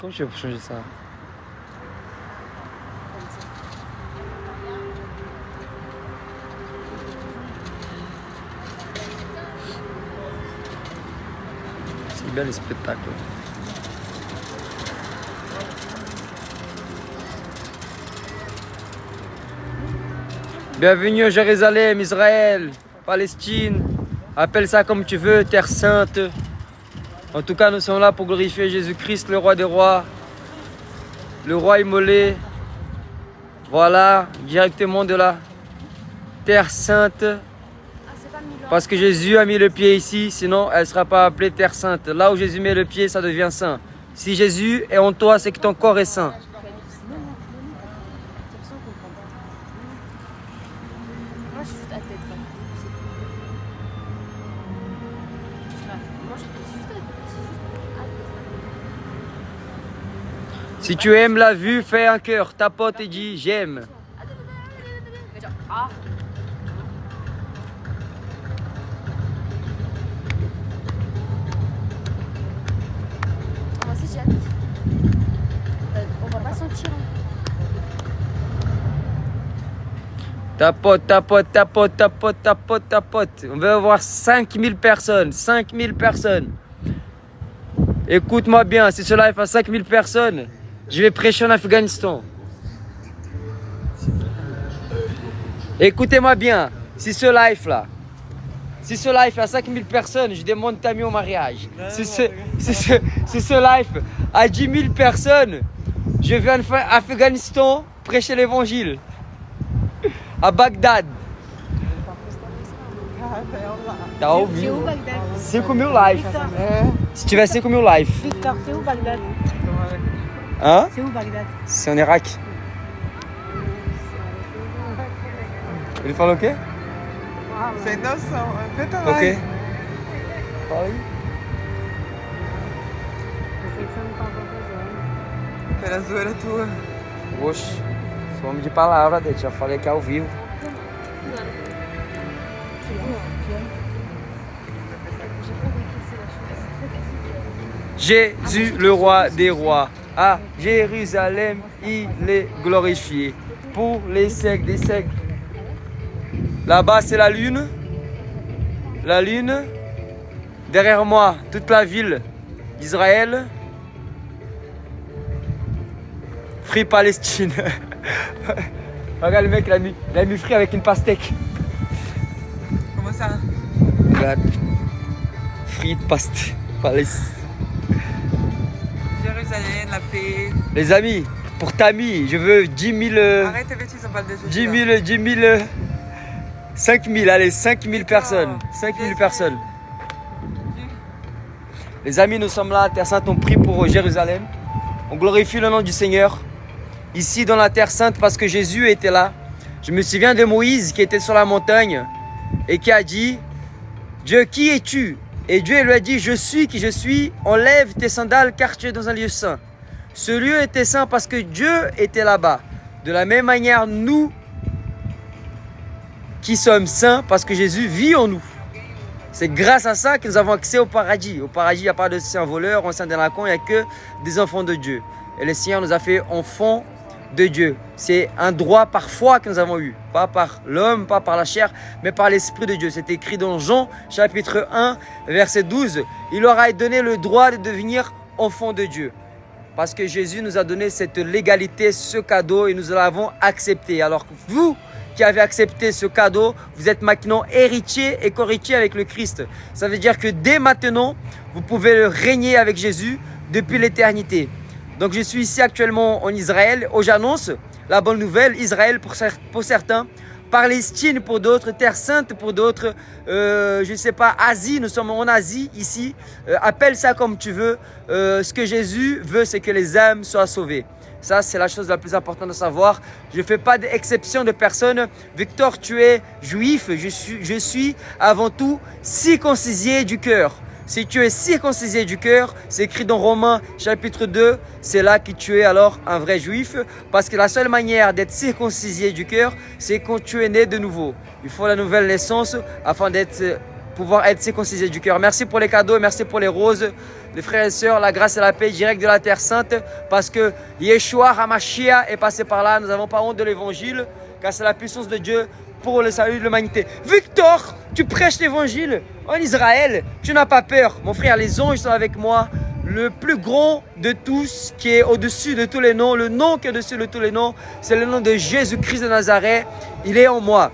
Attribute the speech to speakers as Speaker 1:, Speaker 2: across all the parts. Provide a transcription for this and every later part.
Speaker 1: Comment tu veux changer ça? C'est bien les spectacles. Bienvenue à Jérusalem, Israël, Palestine. Appelle ça comme tu veux, Terre Sainte. En tout cas, nous sommes là pour glorifier Jésus-Christ, le roi des rois. Le roi immolé. Voilà, directement de la Terre Sainte. Parce que Jésus a mis le pied ici, sinon elle ne sera pas appelée Terre Sainte. Là où Jésus met le pied, ça devient saint. Si Jésus est en toi, c'est que ton corps est saint. Si tu aimes la vue, fais un cœur, tapote et dis j'aime.
Speaker 2: Moi aussi j'ai hâte. On va pas sentir.
Speaker 1: Tapote, tapote, tapote, tapote, tapote, tapote. On va avoir 5000 personnes. 5000 personnes. Écoute-moi bien, si ce live a 5000 personnes, je vais prêcher en Afghanistan. Écoutez-moi bien, si ce live là, si ce live a 5000 personnes, je demande Tammy au mariage. Si ce live a 10 000 personnes, je vais en Afghanistan prêcher l'évangile. À Bagdad. Tá ao
Speaker 2: C'est où
Speaker 1: vivo.
Speaker 2: Bagdad?
Speaker 1: 5.000 lives. Se tiver 5.000 lives.
Speaker 2: Victor, c'est où Bagdad?
Speaker 1: Hein?
Speaker 2: C'est où Bagdad?
Speaker 1: C'est en Irak. Ele falou o quê?
Speaker 3: Sem noção. Tenta
Speaker 1: O
Speaker 3: lá.
Speaker 1: quê? Fala aí.
Speaker 3: Era a zoeira tua.
Speaker 1: Oxe, sou homem de palavra, Dete. Já falei aqui ao vivo. Jésus, le roi des rois, à Jérusalem, il est glorifié pour les siècles des siècles. Là-bas, c'est la lune. La lune. Derrière moi, toute la ville d'Israël. Free Palestine. Regarde le mec, il a mis free avec une pastèque.
Speaker 3: Comment ça?
Speaker 1: Regarde. Free pastèque. Palestine.
Speaker 3: Jérusalem, la paix.
Speaker 1: Les amis, pour Tammy, je veux 10 000...
Speaker 3: Arrête tes bêtises, on parle de Jésus.
Speaker 1: 10 000... 5 000, allez, 5 000 personnes. 5 000 personnes. Les amis, nous sommes là, Terre Sainte, on prie pour Jérusalem. On glorifie le nom du Seigneur. Ici dans la Terre Sainte parce que Jésus était là. Je me souviens de Moïse qui était sur la montagne et qui a dit « Dieu, qui es-tu » Et Dieu lui a dit « Je suis qui je suis, enlève tes sandales car tu es dans un lieu saint. » Ce lieu était saint parce que Dieu était là-bas. De la même manière, nous qui sommes saints parce que Jésus vit en nous. C'est grâce à ça que nous avons accès au paradis. Au paradis, il n'y a pas de saints voleurs, de saints délinquants, il n'y a que des enfants de Dieu. Et le Seigneur nous a fait enfants de Dieu. C'est un droit par foi que nous avons eu. Pas par l'homme, pas par la chair, mais par l'Esprit de Dieu. C'est écrit dans Jean, chapitre 1, verset 12. Il leur a donné le droit de devenir enfants de Dieu. Parce que Jésus nous a donné cette légalité, ce cadeau, et nous l'avons accepté. Alors que vous qui avez accepté ce cadeau, vous êtes maintenant héritier et co-héritier avec le Christ. Ça veut dire que dès maintenant, vous pouvez le régner avec Jésus depuis l'éternité. Donc je suis ici actuellement en Israël, où j'annonce la bonne nouvelle, Israël pour certains, Palestine pour d'autres, Terre Sainte pour d'autres, je ne sais pas, Asie, nous sommes en Asie ici, appelle ça comme tu veux. Ce que Jésus veut, c'est que les âmes soient sauvées. Ça, c'est la chose la plus importante de savoir. Je ne fais pas d'exception de personne. Victor, tu es juif, je suis avant tout circoncisé du cœur. Si tu es circoncisé du cœur, c'est écrit dans Romains chapitre 2, c'est là que tu es alors un vrai juif. Parce que la seule manière d'être circoncisé du cœur, c'est quand tu es né de nouveau. Il faut la nouvelle naissance afin d'être pouvoir être circoncisés du cœur. Merci pour les cadeaux, merci pour les roses. Les frères et sœurs, la grâce et la paix direct de la Terre Sainte, parce que Yeshua HaMashiach est passé par là. Nous n'avons pas honte de l'évangile, car c'est la puissance de Dieu pour le salut de l'humanité. Victor, tu prêches l'évangile en Israël, tu n'as pas peur. Mon frère, les anges sont avec moi. Le plus grand de tous, qui est au-dessus de tous les noms, le nom qui est au-dessus de tous les noms, c'est le nom de Jésus-Christ de Nazareth. Il est en moi.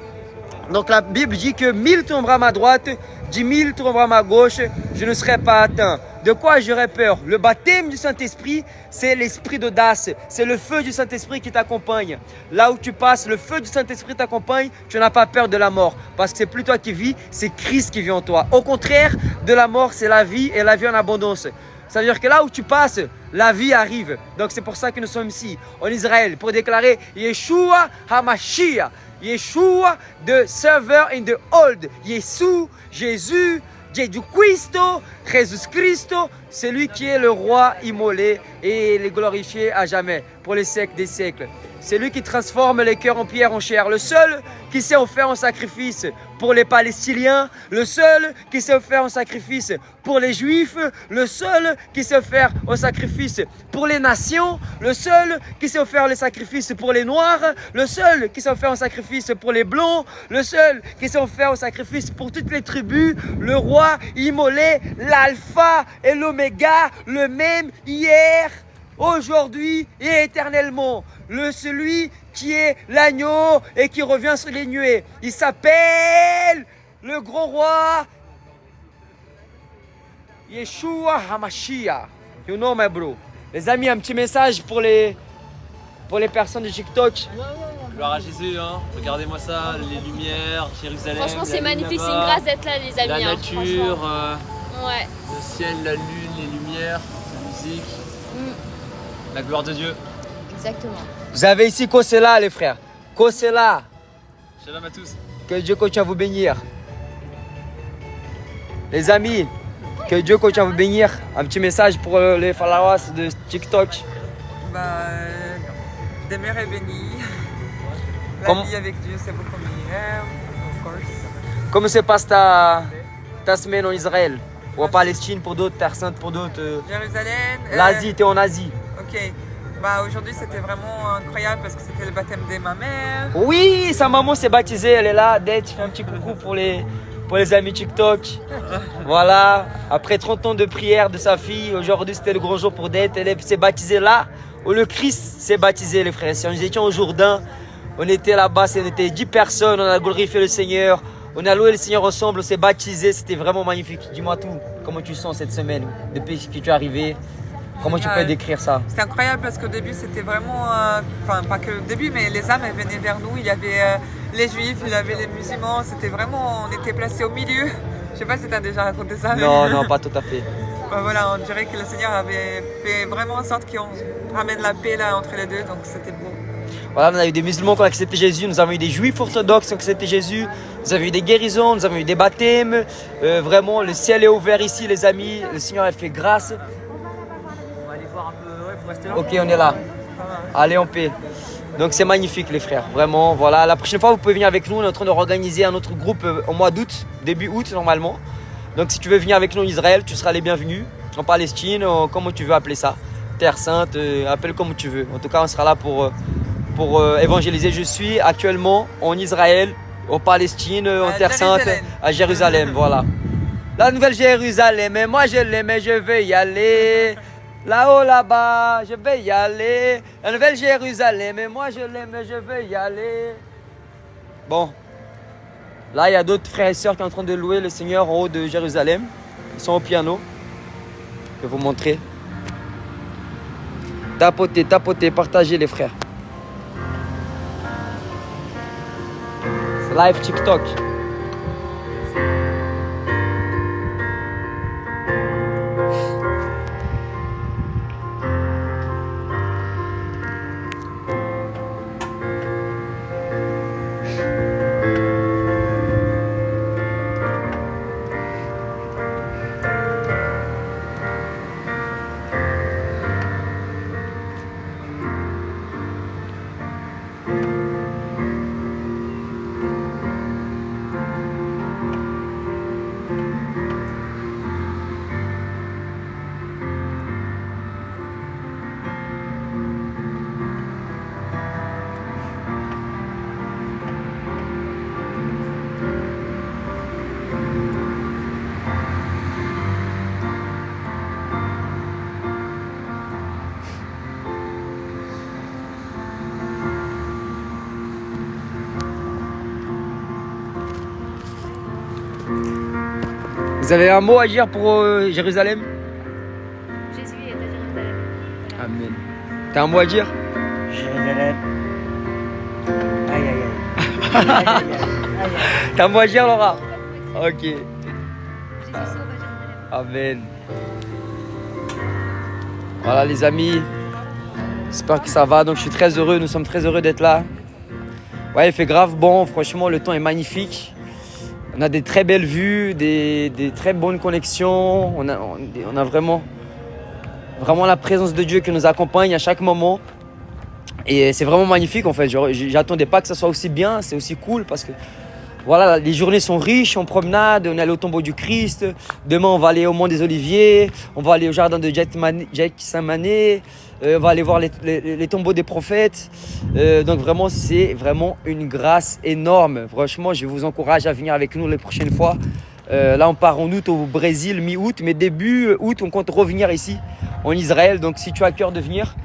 Speaker 1: Donc la Bible dit que 1000 tomberont à ma droite, 10 000 tomberont à ma gauche, je ne serai pas atteint. De quoi j'aurais peur? Le baptême du Saint-Esprit, c'est l'esprit d'audace. C'est le feu du Saint-Esprit qui t'accompagne. Là où tu passes, le feu du Saint-Esprit t'accompagne, tu n'as pas peur de la mort. Parce que c'est plus toi qui vis, c'est Christ qui vit en toi. Au contraire de la mort, c'est la vie et la vie en abondance. Ça veut dire que là où tu passes, la vie arrive. Donc c'est pour ça que nous sommes ici, en Israël, pour déclarer Yeshua HaMashiach. Yeshua, the server in the old. Jésus, Jésus, Jésus Christo, Jésus Christo, c'est lui qui est le roi immolé et le glorifié à jamais, pour les siècles des siècles. C'est lui qui transforme les cœurs en pierre, en chair. Le seul qui s'est offert en sacrifice pour les Palestiniens. Le seul qui s'est offert en sacrifice pour les Juifs. Le seul qui s'est offert en sacrifice pour les nations. Le seul qui s'est offert le sacrifice pour les Noirs. Le seul qui s'est offert en sacrifice pour les Blancs. Le seul qui s'est offert en sacrifice pour toutes les tribus. Le roi immolé, l'alpha et l'oméga, le même hier, aujourd'hui et éternellement. Celui qui est l'agneau et qui revient sur les nuées. Il s'appelle le grand roi Yeshua HaMashiach. You know my bro. Les amis, un petit message pour les personnes de TikTok.
Speaker 4: Gloire à Jésus, hein. Regardez-moi ça, les lumières, Jérusalem.
Speaker 2: Franchement, c'est
Speaker 4: la lune
Speaker 2: magnifique, c'est une
Speaker 4: là-bas,
Speaker 2: grâce d'être là, les amis.
Speaker 4: la
Speaker 2: hein,
Speaker 4: nature,
Speaker 2: franchement. Ouais.
Speaker 4: le ciel, la lune, les lumières, la musique, la gloire de Dieu.
Speaker 2: Exactement.
Speaker 1: Vous avez ici Kosela, les frères. Kosela.
Speaker 4: Shalom à tous.
Speaker 1: Que Dieu continue à vous bénir. Les amis, que Dieu continue à vous bénir. Un petit message pour les followers de TikTok.
Speaker 3: Demeurez bénis. La
Speaker 1: Comment-
Speaker 3: vie avec Dieu, c'est beaucoup meilleur, of course.
Speaker 1: Comment se passe ta semaine en Israël ou en Palestine pour d'autres, Terre Sainte pour d'autres
Speaker 3: Jérusalem.
Speaker 1: L'Asie, t'es en Asie.
Speaker 3: Ok. Aujourd'hui, c'était vraiment incroyable parce que c'était le baptême de ma mère.
Speaker 1: Oui, sa maman s'est baptisée, elle est là. Dette, fais un petit coucou pour les amis TikTok. Voilà, après 30 ans de prière de sa fille, aujourd'hui c'était le grand jour pour Dette. Elle s'est baptisée là où le Christ s'est baptisé, les frères. Nous étions au Jourdain, on était là-bas, on était 10 personnes, on a glorifié le Seigneur. On a loué le Seigneur ensemble, on s'est baptisé, c'était vraiment magnifique. Dis-moi tout, comment tu sens cette semaine depuis que tu es arrivé? Comment tu peux décrire ça?
Speaker 3: C'était incroyable parce qu'au début, c'était vraiment. Enfin, pas que le début, mais les âmes, elles venaient vers nous. Il y avait les juifs, il y avait les musulmans. C'était vraiment. On était placés au milieu. Je sais pas si tu as déjà raconté ça.
Speaker 1: Non, non, pas tout à fait.
Speaker 3: Voilà, on dirait que le Seigneur avait fait vraiment en sorte qu'on ramène la paix là entre les deux. Donc c'était beau.
Speaker 1: Voilà, nous avons eu des musulmans qui ont accepté Jésus, nous avons eu des juifs orthodoxes qui ont accepté Jésus, nous avons eu des guérisons, nous avons eu des baptêmes. Vraiment, le ciel est ouvert ici, les amis. Le Seigneur a fait grâce.
Speaker 4: On va aller voir un peu, ouais, faut rester là.
Speaker 1: Ok, on est là. Allez en paix. Donc c'est magnifique les frères, vraiment. Voilà, la prochaine fois vous pouvez venir avec nous. On est en train de organiser un autre groupe au mois d'août, début août normalement. Donc si tu veux venir avec nous en Israël, tu seras les bienvenus. En Palestine, comment tu veux appeler ça. Terre Sainte, appelle comme tu veux. En tout cas, on sera là pour évangéliser. Je suis actuellement en Israël, en Palestine, en Terre Sainte, à Jérusalem. Voilà. La nouvelle Jérusalem, mais moi je l'aime et je veux y aller. Là-haut, là-bas, je vais y aller. La nouvelle Jérusalem, mais moi je l'aime et je veux y aller. Bon, là il y a d'autres frères et sœurs qui sont en train de louer le Seigneur en haut de Jérusalem. Ils sont au piano. Je vais vous montrer. Tapotez, tapotez, partagez les frères. C'est live TikTok. Vous avez un mot à dire pour Jérusalem?
Speaker 2: Jésus est à Jérusalem.
Speaker 1: Amen. T'as un mot à dire?
Speaker 5: Jérusalem. Aïe, aïe, aïe. Aïe, aïe, aïe. Aïe, aïe.
Speaker 1: T'as un mot à dire, Laura? Ok.
Speaker 2: Jésus sauve à Jérusalem.
Speaker 1: Amen. Voilà les amis. J'espère que ça va. Donc je suis très heureux. Nous sommes très heureux d'être là. Ouais, il fait grave bon. Franchement, le temps est magnifique. On a des très belles vues, des très bonnes connexions. On a vraiment la présence de Dieu qui nous accompagne à chaque moment. Et c'est vraiment magnifique en fait. J'attendais pas que ça soit aussi bien. C'est aussi cool parce que voilà, les journées sont riches en promenade. On est allé au tombeau du Christ. Demain, on va aller au Mont des Oliviers. On va aller au jardin de Gethsemane. On va aller voir les tombeaux des prophètes. Donc vraiment, c'est vraiment une grâce énorme. Franchement, je vous encourage à venir avec nous les prochaines fois. Là, on part en août au Brésil, mi-août. Mais début août, on compte revenir ici, en Israël. Donc si tu as à cœur de venir,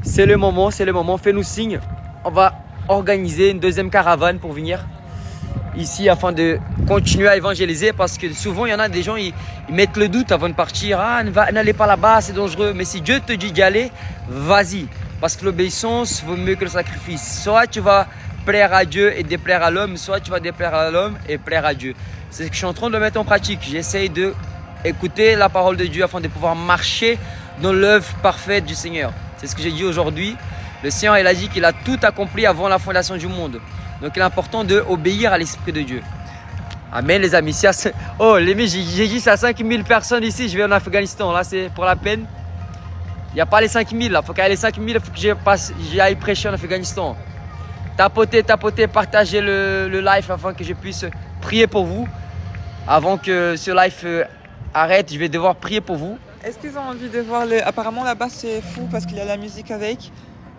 Speaker 1: c'est le moment. Fais-nous signe. On va organiser une deuxième caravane pour venir ici afin de continuer à évangéliser, parce que souvent il y en a des gens, ils mettent le doute avant de partir. Ah, n'allez pas là-bas, c'est dangereux. Mais si Dieu te dit d'y aller, vas-y, parce que l'obéissance vaut mieux que le sacrifice. Soit tu vas plaire à Dieu et déplaire à l'homme, soit tu vas déplaire à l'homme et plaire à Dieu. C'est ce que je suis en train de le mettre en pratique. J'essaye de écouter la parole de Dieu afin de pouvoir marcher dans l'œuvre parfaite du Seigneur. C'est ce que j'ai dit aujourd'hui. Le Seigneur, il a dit qu'il a tout accompli avant la fondation du monde. Donc il est important d'obéir à l'Esprit de Dieu. Amen les amis. Oh les amis, j'ai dit c'est à 5000 personnes ici. Je vais en Afghanistan. Là c'est pour la peine. Il n'y a pas les 5000 là. Il faut qu'il y ait les 5000. Il faut que j'aille prêcher en Afghanistan. Tapotez, partagez le live afin que je puisse prier pour vous. Avant que ce live arrête, je vais devoir prier pour vous.
Speaker 3: Est-ce qu'ils ont envie de voir les... Apparemment là-bas c'est fou parce qu'il y a la musique avec.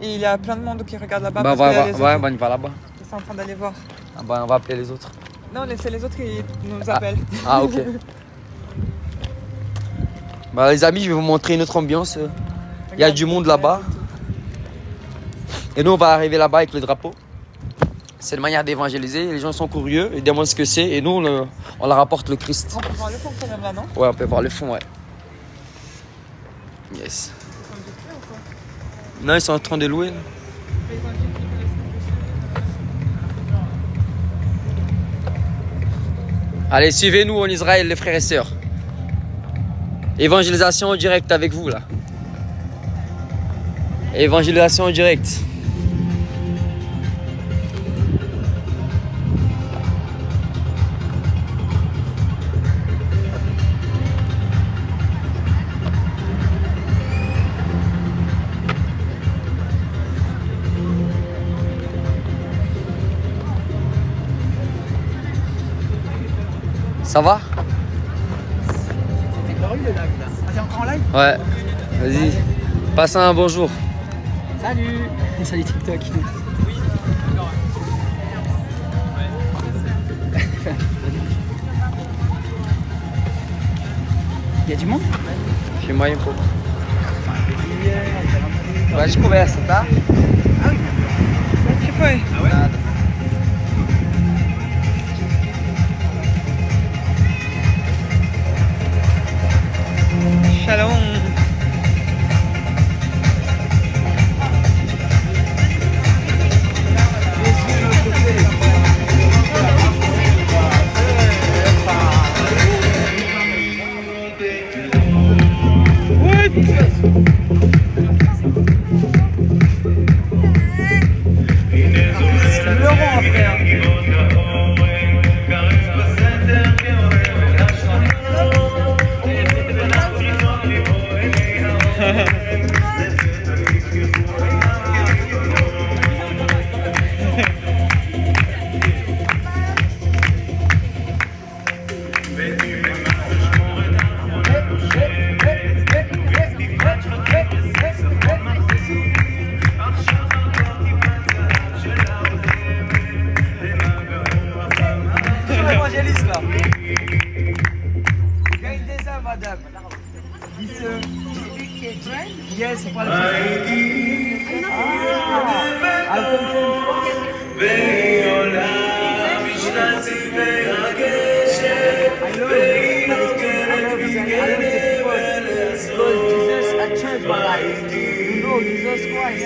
Speaker 3: Et il y a plein de monde qui regarde là-bas.
Speaker 1: Bah, on va là-bas.
Speaker 3: Ils sont en train d'aller voir.
Speaker 1: Ah bah, on va appeler les autres.
Speaker 3: Non, c'est les autres qui nous appellent.
Speaker 1: Ah ok. Bah les amis, je vais vous montrer une autre ambiance. Il y a du monde là-bas. Et nous on va arriver là-bas avec le drapeau. C'est une manière d'évangéliser. Les gens sont curieux, ils demandent ce que c'est. Et nous on leur apporte le Christ.
Speaker 3: On peut voir le fond quand même là, non?
Speaker 1: Ouais, on peut voir le fond, ouais. Yes. Non, ils sont en train de louer. Allez, suivez-nous en Israël, les frères et sœurs. Évangélisation en direct avec vous, là. Évangélisation en direct. Ça va?
Speaker 5: C'était glorieux le live là. Ah, c'est encore en live?
Speaker 1: Ouais. Vas-y. Passe un bonjour.
Speaker 5: Salut. Salut TikTok. Il y a du monde?
Speaker 1: Filma aí um pouco. Vai de conversa, tá?
Speaker 3: O que foi?
Speaker 1: Nada.
Speaker 3: Shalom.
Speaker 1: Évangéliste là. Gagne des âmes, madame. Yes, c'est pas le Jesus Christ.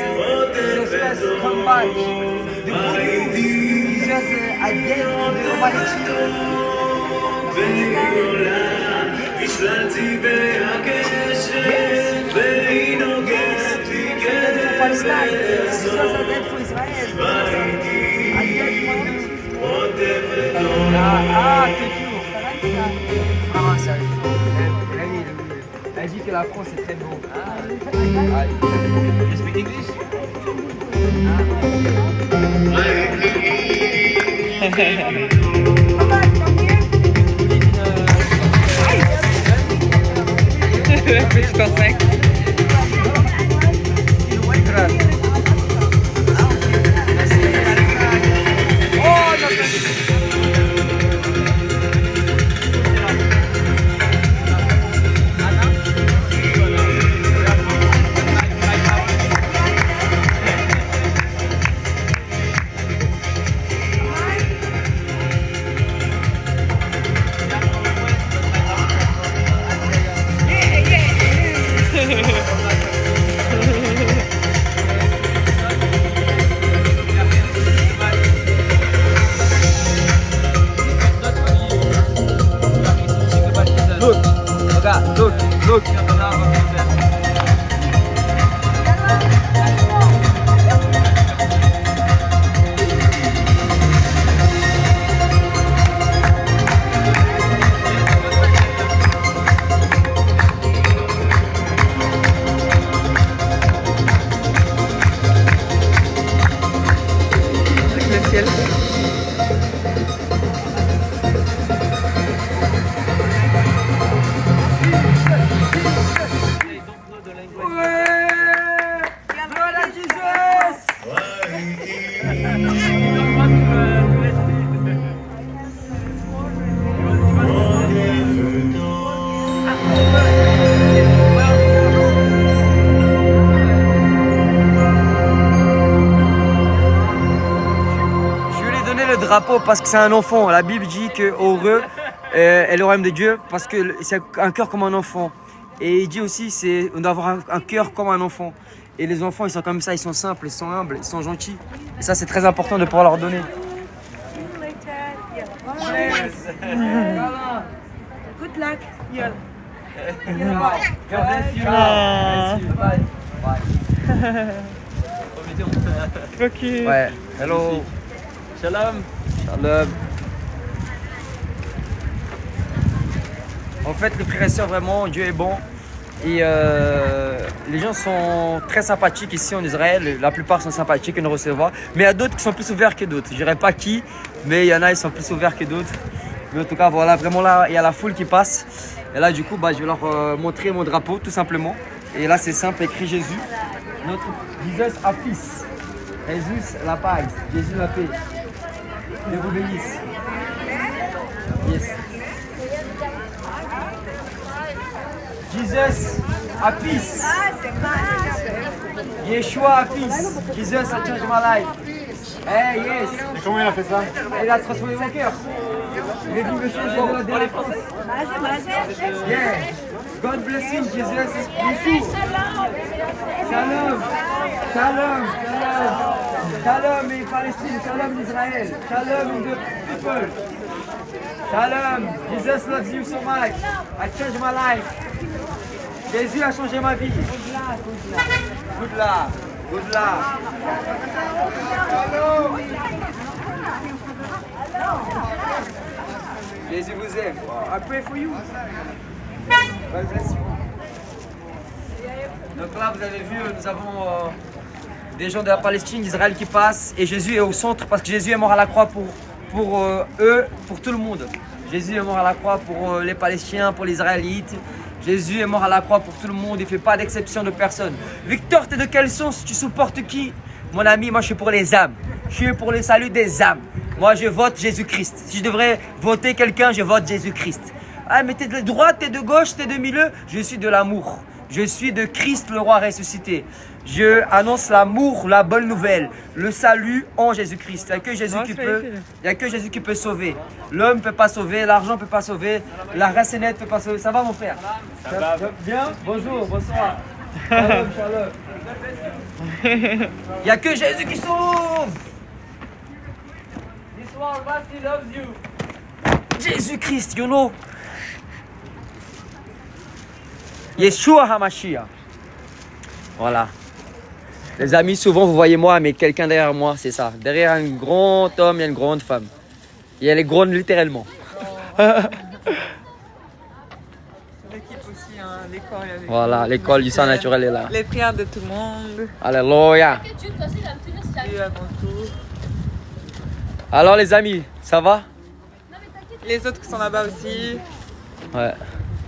Speaker 1: Jesus Christ, come back. The good news. Jesus again from the humanity. Palestine. Jesus again for Israel. Again for thank you. Ah, sérieux. Elle dit que la France est très beau.
Speaker 4: You speak English?
Speaker 3: Perfect.
Speaker 1: Look.
Speaker 3: Le ciel.
Speaker 1: Drapeau parce que c'est un enfant. La Bible dit que heureux est le royaume de Dieu parce que c'est un cœur comme un enfant. Et il dit aussi on doit avoir un cœur comme un enfant. Et les enfants ils sont comme ça, ils sont simples, ils sont humbles, ils sont gentils. Et ça c'est très important de pouvoir leur donner.
Speaker 2: Good luck. Yeah.
Speaker 3: Ok.
Speaker 1: Ouais. Hello.
Speaker 4: Shalom.
Speaker 1: Shalom. En fait, les frères et sœurs, vraiment, Dieu est bon. Et les gens sont très sympathiques ici en Israël. La plupart sont sympathiques et nous recevoir. Mais il y a d'autres qui sont plus ouverts que d'autres. Je ne dirais pas qui, mais il y en a qui sont plus ouverts que d'autres. Mais en tout cas, voilà, vraiment là, il y a la foule qui passe. Et là, du coup, je vais leur montrer mon drapeau, tout simplement. Et là, c'est simple, écrit Jésus. Notre Jesus a peace. Jésus la paix. Jésus la paix. Dieu vous bénisse. Yes. Jesus a peace. Yeshua a peace. Jesus a changed my life. Hey, yes.
Speaker 5: Et comment il a fait ça?
Speaker 1: Il a transformé mon cœur. Il est venu me changer de la délinquance. Yeah. God bless you, Jesus. Yeshua. Shalom. Shalom. Shalom. Shalom in Palestine. Shalom in Israel. Shalom in the people. Shalom. Jesus loves you so much. I changed my life. Jésus a changé ma vie. Good luck. Good luck. Jésus vous aime. I pray for you. God bless you. Donc là, vous avez vu, nous avons des gens de la Palestine, d'Israël qui passent. Et Jésus est au centre parce que Jésus est mort à la croix pour eux, pour tout le monde. Jésus est mort à la croix pour les Palestiniens, pour les Israélites. Jésus est mort à la croix pour tout le monde, il ne fait pas d'exception de personne. Victor, tu es de quel sens? Tu supportes qui? Mon ami, moi je suis pour les âmes. Je suis pour le salut des âmes. Moi je vote Jésus-Christ. Si je devrais voter quelqu'un, je vote Jésus-Christ. Ah mais tu es de droite, tu es de gauche, tu es de milieu? Je suis de l'amour. Je suis de Christ le roi ressuscité. Je annonce l'amour, la bonne nouvelle, le salut en Jésus-Christ. Il n'y a que Jésus qui peut, il y a que Jésus qui peut sauver. L'homme ne peut pas sauver, l'argent ne peut pas sauver, la race nette ne peut pas sauver. Ça va mon frère? Ça va bien? Bonjour, bonsoir. Shalom, shalom. Il n'y a que Jésus qui sauve. This one, Basti loves you. Jésus-Christ, you know. Yeshua HaMashiach. Voilà. Les amis, souvent vous voyez moi, mais quelqu'un derrière moi, c'est ça. Derrière un grand homme, il y a une grande femme. Et elle est grande littéralement.
Speaker 3: L'équipe aussi, hein, l'école. avec
Speaker 1: Voilà,
Speaker 3: nous,
Speaker 1: l'école du sang naturel est là.
Speaker 3: Les prières de tout le monde.
Speaker 1: Alléluia.
Speaker 3: Dieu avant tout.
Speaker 1: Alors les amis, ça va?
Speaker 3: Les autres qui sont là-bas aussi.
Speaker 1: Ouais.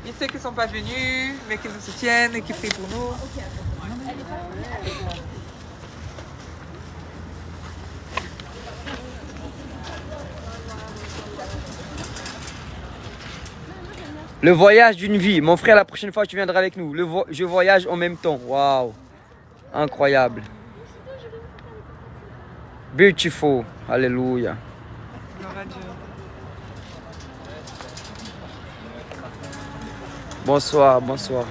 Speaker 3: Et ceux qui ne sont pas venus, mais qui nous soutiennent et qui prient pour nous.
Speaker 1: Le voyage d'une vie. Mon frère, la prochaine fois, tu viendras avec nous. Je voyage en même temps. Waouh. Incroyable. Beautiful. Alléluia.
Speaker 3: Gloire à Dieu.
Speaker 1: Bonsoir, bonsoir.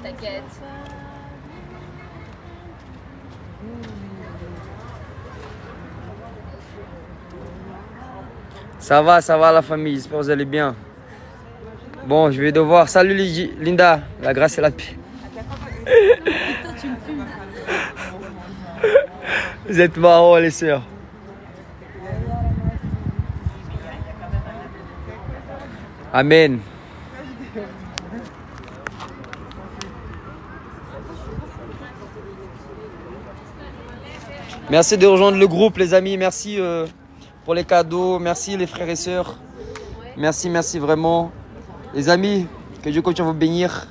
Speaker 2: T'inquiète.
Speaker 1: Ça va la famille, j'espère que vous allez bien. Bon, je vais devoir... Salut Linda, la grâce et la paix. Vous êtes marrants les sœurs. Amen. Merci de rejoindre le groupe les amis, merci pour les cadeaux, merci les frères et sœurs. Merci, merci vraiment. Les amis, que Dieu continue à vous bénir.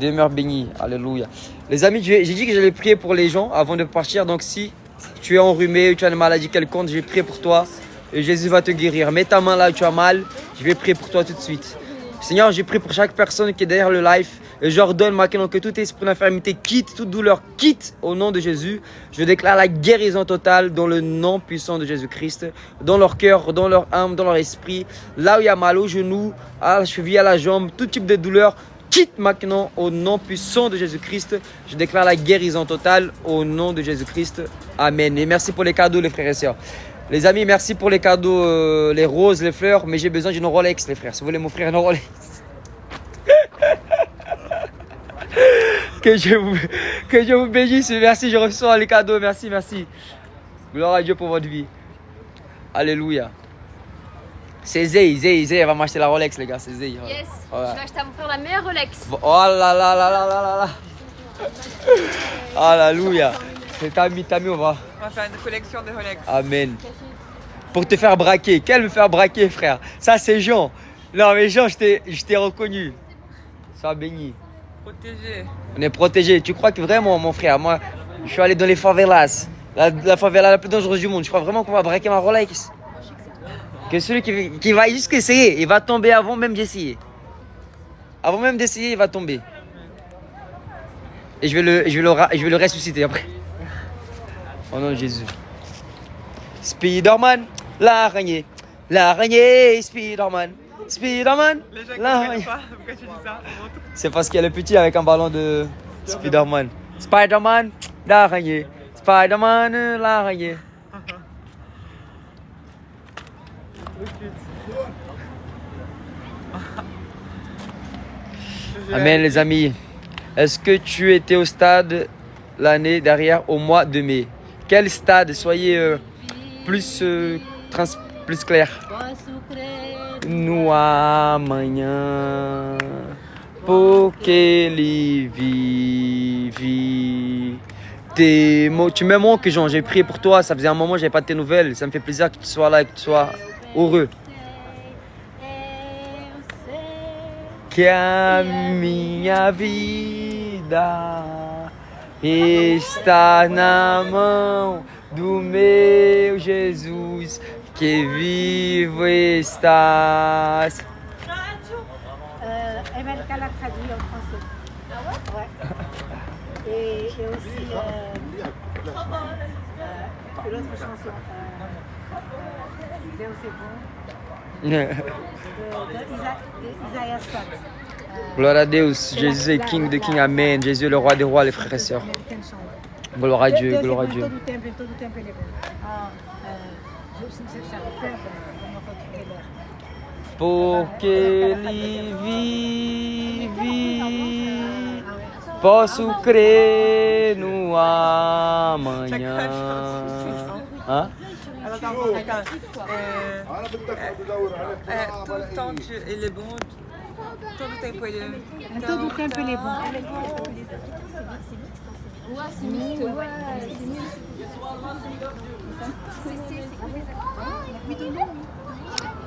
Speaker 1: Demeure béni, alléluia. Les amis, j'ai dit que j'allais prier pour les gens avant de partir, donc si tu es enrhumé, tu as une maladie quelconque, je vais prier pour toi. Et Jésus va te guérir. Mets ta main là où tu as mal. Je vais prier pour toi tout de suite. Seigneur, je prie pour chaque personne qui est derrière le live. Et j'ordonne maintenant que tout esprit d'infirmité quitte, toute douleur quitte au nom de Jésus. Je déclare la guérison totale dans le nom puissant de Jésus-Christ. Dans leur cœur, dans leur âme, dans leur esprit. Là où il y a mal au genou, à la cheville, à la jambe, tout type de douleur. Quitte maintenant au nom puissant de Jésus-Christ. Je déclare la guérison totale au nom de Jésus-Christ. Amen. Et merci pour les cadeaux les frères et sœurs. Les amis, merci pour les cadeaux, les roses, les fleurs, mais j'ai besoin d'une Rolex, les frères. Si vous voulez m'offrir une Rolex. que Dieu vous bénisse. Merci, je reçois les cadeaux. Merci, merci. Gloire à Dieu pour votre vie. Alléluia. C'est Zey, elle va m'acheter la Rolex, les gars. C'est Zey.
Speaker 2: Yes,
Speaker 1: Voilà.
Speaker 2: je vais acheter à mon frère la meilleure Rolex.
Speaker 1: Oh là là là là là là là. Alléluia. C'est Tami, on va.
Speaker 3: On va faire une collection de Rolex.
Speaker 1: Amen. Pour te faire braquer. Quel me faire braquer, frère? Ça, c'est Jean. Non, mais Jean, je t'ai reconnu. Sois béni.
Speaker 3: Protégé.
Speaker 1: On est protégé. Tu crois que vraiment, mon frère, moi, je suis allé dans les favelas. La favela la plus dangereuse du monde. Je crois vraiment qu'on va braquer ma Rolex. Que celui qui va juste essayer, il va tomber avant même d'essayer. Avant même d'essayer, il va tomber. Et je vais le ressusciter après. Au nom de Jésus. Spider-Man, l'araignée, Spider-Man, Spider-Man,
Speaker 3: Les gens qui ne
Speaker 1: l'araignée.
Speaker 3: connaissent pas, pourquoi tu dis ça?
Speaker 1: C'est parce qu'il y a le petit avec un ballon de Spider-Man. Spider-Man, l'araignée, Spider-Man, l'araignée. Amen les amis. Est-ce que tu étais au stade l'année dernière au mois de mai? Quel stade? Soyez plus clair. No amanhã, porque ele vive. Tu me manques, Jean. J'ai prié pour toi. Ça faisait un moment que je n'avais pas de tes nouvelles. Ça me fait plaisir que tu sois là et que tu sois heureux. Que a minha vida está na mão do meu Jesus, que vivo estás.
Speaker 6: MLK l'a traduit en français. Ah ouais? Ouais. Et aussi l'autre chanson. Deus é bom. Isaiah 7.
Speaker 1: Glória a Deus, Jésus est King de King, Amen. Jésus est le roi des rois, les frères et sœurs. Gloire à Dieu, gloire à Dieu.
Speaker 6: Todo o tempo ele é bom. Je refais como
Speaker 1: Porque ele vive, posso crer no amanhã. Hein?
Speaker 3: Alors, attends, tout le temps, il est bon. Todo o tempo ele é bom.
Speaker 6: Todo o tempo ele é bom.
Speaker 2: Ouais, c'est mixte. Ouais,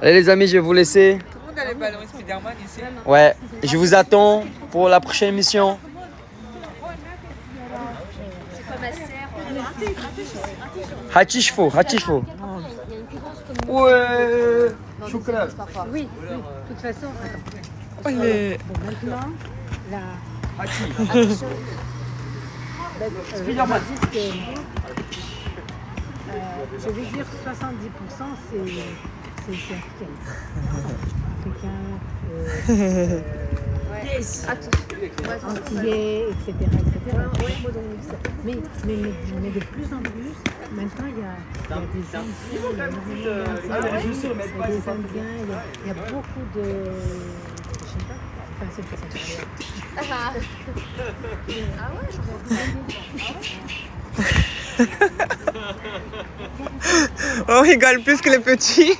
Speaker 1: Allez les amis, je vais vous laisser.
Speaker 3: Tout le monde a les ballons Spider-Man ici.
Speaker 1: Ouais, je vous attends pour la prochaine émission.
Speaker 2: c'est pas ma sœur.
Speaker 1: Hatishfo, Hatishfo. Ouais, chocolat.
Speaker 6: Oui, de toute façon, attends.
Speaker 3: Oh, il est...
Speaker 6: Bon, maintenant, la...
Speaker 1: Hachi.
Speaker 6: Spider-Man. Je vais dire 70%, c'est africain. Antillais, etc. Mais de plus en plus, maintenant il y a des Indiens, il y a beaucoup de... Je sais pas, enfin, c'est pas ça.
Speaker 3: On rigole plus que les petits.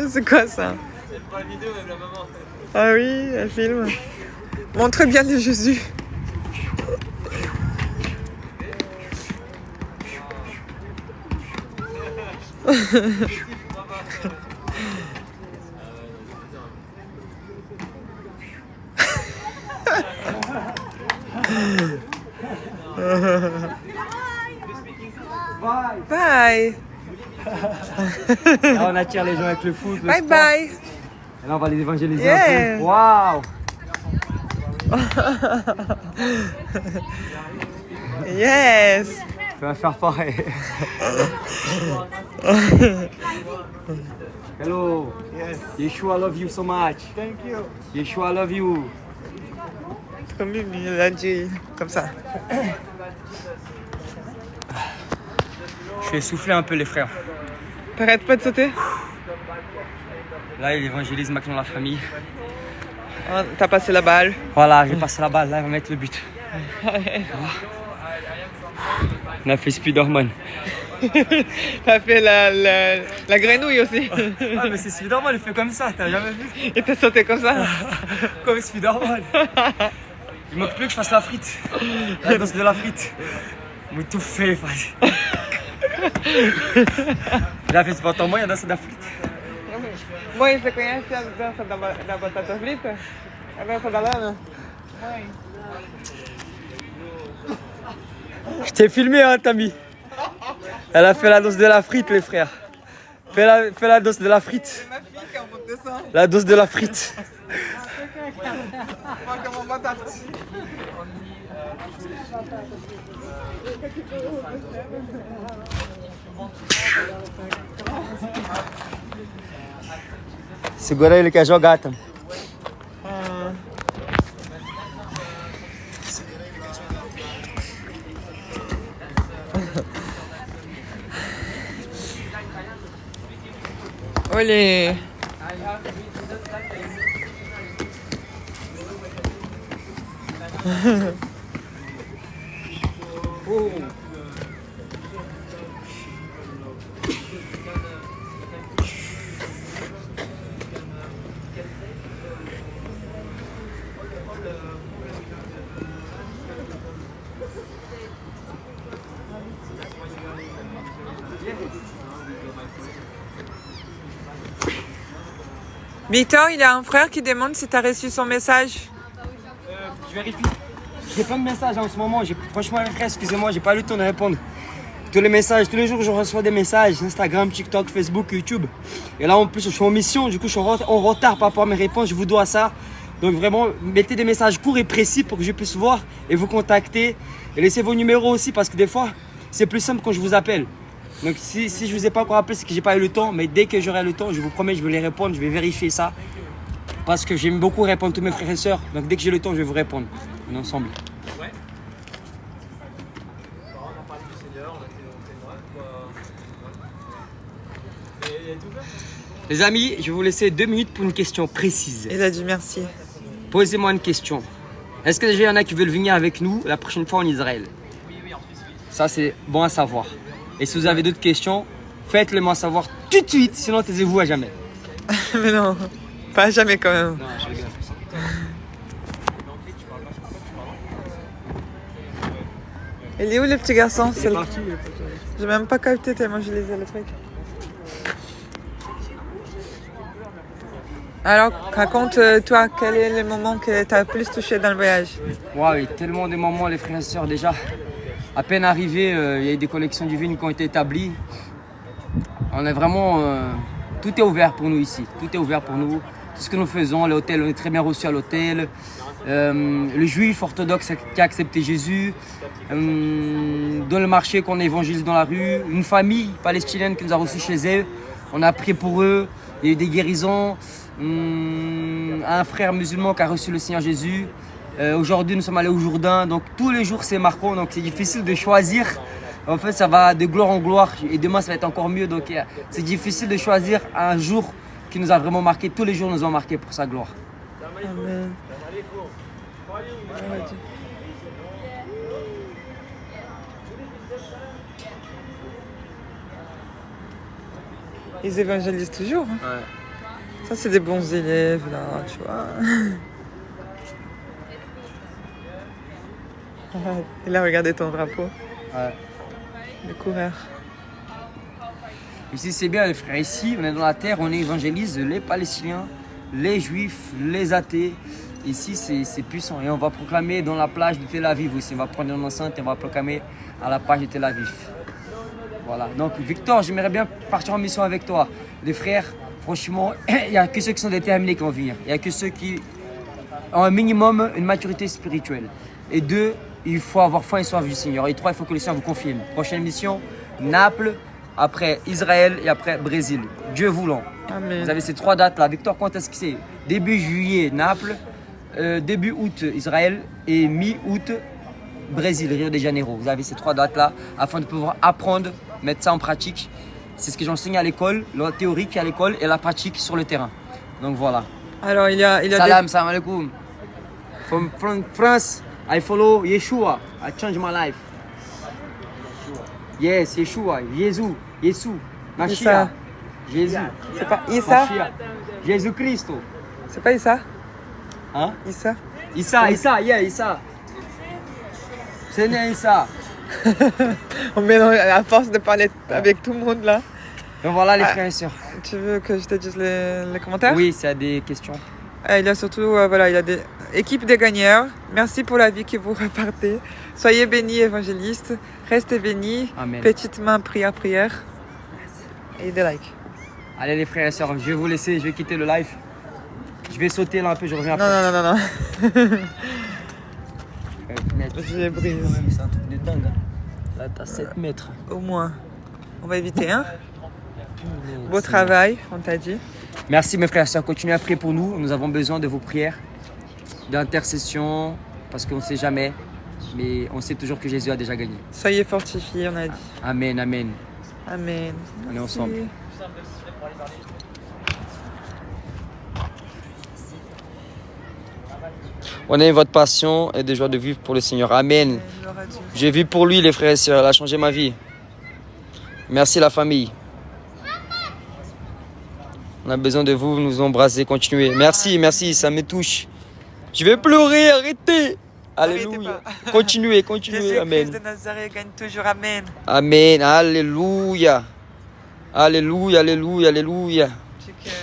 Speaker 3: C'est quoi ça?
Speaker 4: C'est pas une vidéo, même la maman.
Speaker 3: Ah oui, elle filme. Montre bien les Jésus. Bye.
Speaker 1: Là, on attire les gens avec le foot. Le
Speaker 3: Bye
Speaker 1: sport.
Speaker 3: bye.
Speaker 1: Et là, on va les évangéliser
Speaker 3: Yeah.
Speaker 1: un peu. Waouh!
Speaker 3: Yes.
Speaker 1: On va faire pareil. Hello. Yes. Yeshua love you so much.
Speaker 5: Thank you.
Speaker 1: Yeshua love you.
Speaker 3: Comme il a dit, comme ça.
Speaker 1: Je vais souffler un peu les frères.
Speaker 3: T'arrêtes pas de sauter?
Speaker 1: Là, il évangélise maintenant la famille.
Speaker 3: Oh, t'as passé la balle.
Speaker 1: Voilà, j'ai passé la balle. Là, il va mettre le but. On a fait Spider-Man.
Speaker 3: T'as fait la grenouille aussi.
Speaker 1: Ah, mais c'est Spider-Man, il fait comme ça, t'as jamais vu?
Speaker 3: Et t'as sauté comme ça.
Speaker 1: Comme Spider-Man. Il manque plus que je fasse la frite. La danse de la frite. Mais tout fait, frère. Já fez pra tua mãe a dança da frita?
Speaker 3: Mãe, você conhece a dança da batata frita? A dança da Lana? Mãe.
Speaker 1: Je t'ai filmé, hein, Tammy. Elle a fait la danse de la frite, les frères. Fais la danse de la frite.
Speaker 3: C'est ma fille qui a inventé ça.
Speaker 1: La danse de la frite.
Speaker 3: Moi, comment batata.
Speaker 1: Segura ele que é jogata.
Speaker 3: Olha. Victor, il y a un frère qui demande si tu as reçu son message.
Speaker 1: Je vérifie. J'ai plein de messages en ce moment. Franchement, frère, excusez-moi, j'ai pas eu le temps de répondre. Tous les messages, tous les jours, je reçois des messages. Instagram, TikTok, Facebook, YouTube. Et là, en plus, je suis en mission. Du coup, je suis en retard par rapport à mes réponses. Je vous dois ça. Donc vraiment, mettez des messages courts et précis pour que je puisse voir et vous contacter. Et laissez vos numéros aussi parce que des fois, c'est plus simple quand je vous appelle. Donc si je ne vous ai pas encore appelé, c'est que j'ai pas eu le temps. Mais dès que j'aurai le temps, je vous promets, je vais les répondre, je vais vérifier ça. Parce que j'aime beaucoup répondre à tous mes frères et sœurs. Donc dès que j'ai le temps, je vais vous répondre. On est ensemble.
Speaker 4: Ouais. On a parlé du Seigneur, on a été Et tout ça.
Speaker 1: Les amis, je vais vous laisser 2 minutes pour une question précise.
Speaker 3: Il a dit merci.
Speaker 1: Posez-moi une question. Est-ce que déjà il y en a qui veulent venir avec nous la prochaine fois en Israël?
Speaker 4: Oui, en Suisse, oui.
Speaker 1: Ça, c'est bon à savoir. Et si vous avez d'autres questions, faites-le moi savoir tout de suite, sinon taisez-vous à jamais.
Speaker 3: Mais non, pas jamais quand même.
Speaker 1: Non, je rigole.
Speaker 3: Il est où le petit garçon?
Speaker 1: C'est parti.
Speaker 3: J'ai même pas capté tellement je lisais le truc. Alors, raconte toi, quel est le moment que t'as le plus touché dans le voyage?
Speaker 1: Wow, il y a tellement de moments, les frères et sœurs, déjà. À peine arrivé, il y a eu des connexions divines qui ont été établies. On est vraiment... tout est ouvert pour nous ici. Tout est ouvert pour nous. Tout ce que nous faisons, l'hôtel, on est très bien reçus à l'hôtel. Le juif orthodoxe qui a accepté Jésus. Dans le marché qu'on évangélise dans la rue. Une famille palestinienne qui nous a reçus chez eux. On a prié pour eux. Il y a eu des guérisons. Un frère musulman qui a reçu le Seigneur Jésus. Aujourd'hui, nous sommes allés au Jourdain. Donc tous les jours, c'est marquant. Donc c'est difficile de choisir. En fait, ça va de gloire en gloire. Et demain, ça va être encore mieux. Donc c'est difficile de choisir un jour qui nous a vraiment marqué. Tous les jours nous ont marqué pour sa gloire.
Speaker 3: Amen. Ils évangélisent toujours. Hein.
Speaker 1: Ouais.
Speaker 3: Ça, c'est des bons élèves, là, tu vois. Il a regardé ton drapeau,
Speaker 1: Ouais.
Speaker 3: le coureur.
Speaker 1: Ici, c'est bien, les frères. Ici, on est dans la terre, on évangélise les Palestiniens, les Juifs, les athées. Ici, c'est puissant. Et on va proclamer dans la plage de Tel Aviv aussi. On va prendre une enceinte et on va proclamer à la plage de Tel Aviv. Voilà. Donc, Victor, j'aimerais bien partir en mission avec toi. Les frères, franchement, il n'y a que ceux qui sont déterminés qui vont venir. Il n'y a que ceux qui ont un minimum une maturité spirituelle. Et 2, il faut avoir faim et soif du Seigneur. Et 3, il faut que le Seigneur vous confirme. Prochaine mission, Naples, après Israël et après Brésil. Dieu voulant.
Speaker 3: Amen.
Speaker 1: Vous avez ces 3 dates-là. Victor, quand est-ce que c'est? Début juillet, Naples. Début août, Israël. Et mi-août, Brésil, Rio de Janeiro. Vous avez ces 3 dates-là afin de pouvoir apprendre, mettre ça en pratique. C'est ce que j'enseigne à l'école, la théorie qui est à l'école et la pratique sur le terrain. Donc voilà.
Speaker 3: Alors, il y a
Speaker 1: Salam, salam alaikum. From France, I follow Yeshua. I change my life. Yes, Yeshua, Jésus, Mashiach, Jésus.
Speaker 3: C'est pas Issa?
Speaker 1: Mashiach. Jésus-Christ.
Speaker 3: C'est pas Issa?
Speaker 1: Hein?
Speaker 3: Issa?
Speaker 1: Issa, yeah, Issa. C'est né Issa.
Speaker 3: On mélange à force de parler avec tout le monde là.
Speaker 1: Donc voilà les frères et sœurs.
Speaker 3: Tu veux que je te dise les commentaires?
Speaker 1: Oui, s'il y a des questions.
Speaker 3: Il y a surtout, voilà, il y a des équipes des gagneurs. Merci pour la vie que vous repartez. Soyez bénis, évangélistes. Restez bénis.
Speaker 1: Amen.
Speaker 3: Petite main, prière. Et des likes.
Speaker 1: Allez les frères et sœurs, je vais vous laisser, je vais quitter le live. Je vais sauter là un peu, je reviens
Speaker 3: Non.
Speaker 1: après.
Speaker 3: J'ai brisé.
Speaker 1: C'est un truc de dingue. Hein. Là, t'as 7 mètres.
Speaker 3: Au moins. On va éviter, hein? Beau travail, on t'a dit.
Speaker 1: Merci mes frères et sœurs, continuez à prier pour nous. Nous avons besoin de vos prières, d'intercession, parce qu'on ne sait jamais. Mais on sait toujours que Jésus a déjà gagné.
Speaker 3: Soyez fortifiés, on a dit.
Speaker 1: Amen, amen.
Speaker 3: Amen.
Speaker 1: On est
Speaker 3: Merci.
Speaker 1: ensemble. On aime votre passion et des joies de vivre pour le Seigneur. Amen.
Speaker 3: Gloire à Dieu.
Speaker 1: J'ai vu pour lui les frères et sœurs, il a changé ma vie. Merci la famille. On a besoin de vous, nous embrasser, continuer. Merci, ça me touche. Je vais pleurer, arrêtez. Alléluia.
Speaker 3: Arrêtez
Speaker 1: Continuez,
Speaker 3: Jésus-Christ
Speaker 1: amen.
Speaker 3: de Nazareth gagne toujours, amen.
Speaker 1: Amen, alléluia. Alléluia.
Speaker 3: Du cœur.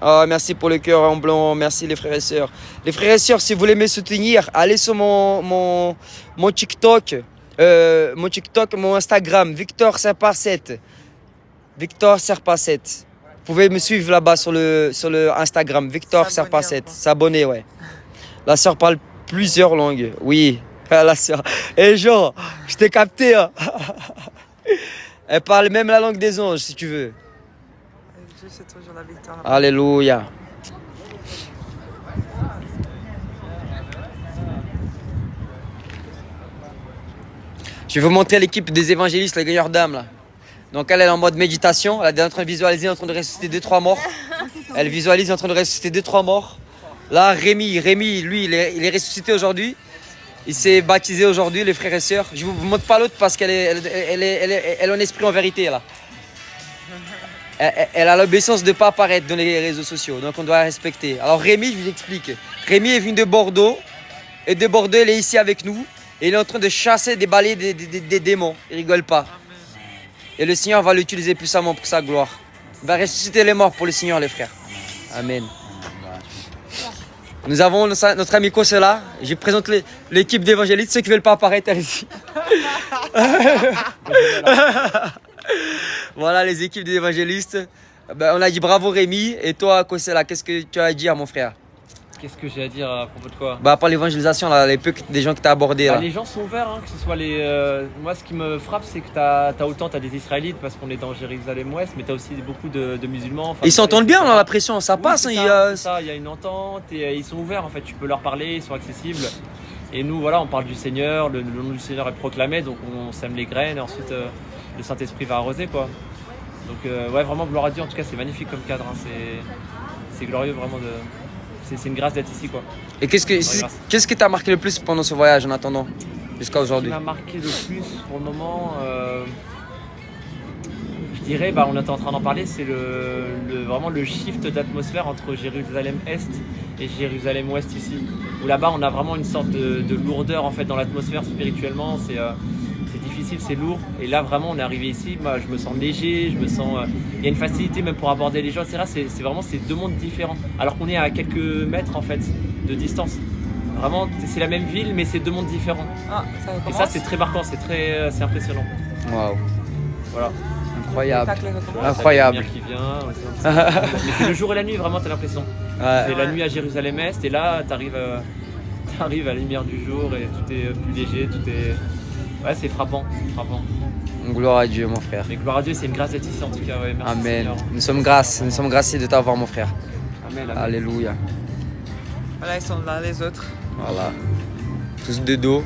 Speaker 1: Ah, merci pour le cœur en blanc, merci les frères et sœurs. Les frères et sœurs, si vous voulez me soutenir, allez sur mon TikTok, mon Instagram, Victor Serpa 7. Victor Serpa 7. Vous pouvez me suivre là-bas sur le Instagram, Victor Serpa 7. S'abonner, ouais. La sœur parle plusieurs langues. Oui, la sœur. Et Jean, je t'ai capté. Hein. Elle parle même la langue des anges, si tu veux.
Speaker 3: Dieu, c'est toujours la victoire.
Speaker 1: Alléluia. Je vais vous montrer l'équipe des évangélistes, les gagneurs d'âmes là. Donc elle est en mode méditation, elle est en train de visualiser, en train de ressusciter 2-3 morts. Elle visualise en train de ressusciter 2-3 morts. Là, Rémi, lui, il est ressuscité aujourd'hui. Il s'est baptisé aujourd'hui, les frères et sœurs. Je ne vous montre pas l'autre parce qu'elle est en esprit en vérité là. Elle a l'obéissance de ne pas apparaître dans les réseaux sociaux, donc on doit la respecter. Alors Rémi, je vous explique. Rémi est venu de Bordeaux, et de Bordeaux, il est ici avec nous. Et il est en train de chasser, déballer des démons. Il rigole pas. Et le Seigneur va l'utiliser puissamment pour sa gloire. Il va ressusciter les morts pour le Seigneur, les frères. Amen. Nous avons notre ami Kosela. Je présente l'équipe d'évangélistes. Ceux qui ne veulent pas apparaître, allez-y. Voilà les équipes d'évangélistes. Ben, on a dit bravo Rémi. Et toi, Kosela, qu'est-ce que tu as à dire, mon frère?
Speaker 4: Qu'est-ce que j'ai à dire à propos de quoi?
Speaker 1: Bah, par l'évangélisation, là, les peu des gens que tu as abordés. Là.
Speaker 4: Les gens sont ouverts, hein, que ce soit les. Moi, ce qui me frappe, c'est que t'as des Israélites parce qu'on est dans Jérusalem-Ouest, mais t'as aussi beaucoup de musulmans.
Speaker 1: Ils s'entendent bien dans la pression, ça passe.
Speaker 4: Oui,
Speaker 1: Hein,
Speaker 4: il y a une entente et ils sont ouverts en fait. Tu peux leur parler, ils sont accessibles. Et nous, voilà, on parle du Seigneur, le nom du Seigneur est proclamé, donc on sème les graines et ensuite le Saint-Esprit va arroser quoi. Donc ouais, vraiment gloire à Dieu. En tout cas, c'est magnifique comme cadre. Hein. C'est glorieux vraiment de. C'est une grâce d'être ici quoi.
Speaker 1: Et qu'est-ce qui t'a marqué le plus pendant ce voyage en attendant jusqu'à aujourd'hui?
Speaker 4: Ce qui m'a marqué le plus pour le moment, je dirais, on était en train d'en parler, c'est vraiment le shift d'atmosphère entre Jérusalem-Est et Jérusalem-Ouest ici. Où là-bas on a vraiment une sorte de lourdeur en fait dans l'atmosphère spirituellement, c'est difficile, c'est lourd. Et là vraiment on est arrivé ici, moi je me sens léger, je me sens, il y a une facilité même pour aborder les gens, etc. C'est vraiment ces deux mondes différents. Alors qu'on est à quelques mètres en fait de distance. Vraiment c'est la même ville mais c'est deux mondes différents.
Speaker 3: Ah,
Speaker 4: et ça c'est très marquant, c'est impressionnant.
Speaker 1: Waouh.
Speaker 4: Voilà.
Speaker 1: Incroyable.
Speaker 4: Ouais,
Speaker 1: Incroyable.
Speaker 4: La lumière qui vient, mais c'est le jour et la nuit vraiment t'as l'impression.
Speaker 1: Ouais.
Speaker 4: C'est la nuit à Jérusalem-Est et là t'arrives à la lumière du jour et tout est plus léger, tout est... Ouais, c'est frappant,
Speaker 1: Gloire à Dieu, mon frère.
Speaker 4: Mais gloire à Dieu, c'est une grâce d'être ici en tout cas. Ouais, merci,
Speaker 1: Amen.
Speaker 4: Seigneur.
Speaker 1: Nous sommes graciés de t'avoir, mon frère.
Speaker 4: Amen.
Speaker 1: Alléluia.
Speaker 3: Voilà, ils sont là, les autres.
Speaker 1: Voilà. Tous de dos.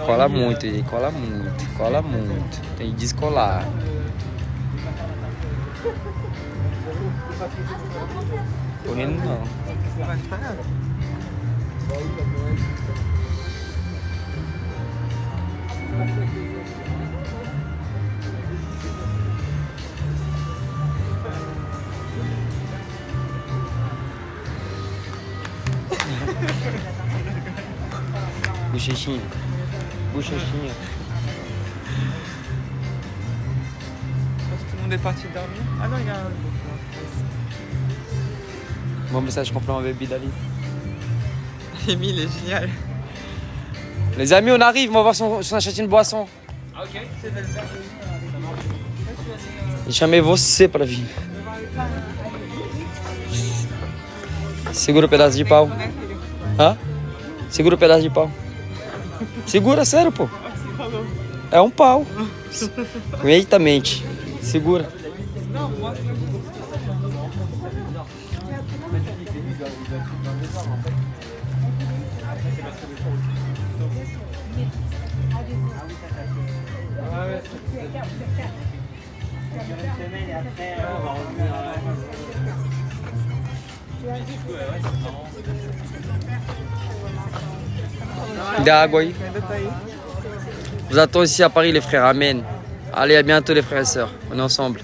Speaker 1: Cola muito, cola muito, cola muito. Tem que descolar. Correndo não.
Speaker 3: Ouais, c'est pas grave.
Speaker 1: Bochechinha. Bochechinha.
Speaker 3: Je pense que tout le monde est parti dormir. Ah non, il y a un...
Speaker 1: Bon message complet en bébé ali.
Speaker 3: Émile est génial.
Speaker 1: Les amis, on arrive, on va voir si on achète une boisson.
Speaker 4: Ah, ok.
Speaker 1: E chamei você pra vir. Segura o pedaço de pau. Hã? Segura o pedaço de pau. Segura, sério, pô. É um pau. Eita, mente. Segura. Dá água aí. Nous attendons ici à Paris, les frères. Amen. Allez, à bientôt, les frères et sœurs. On est ensemble.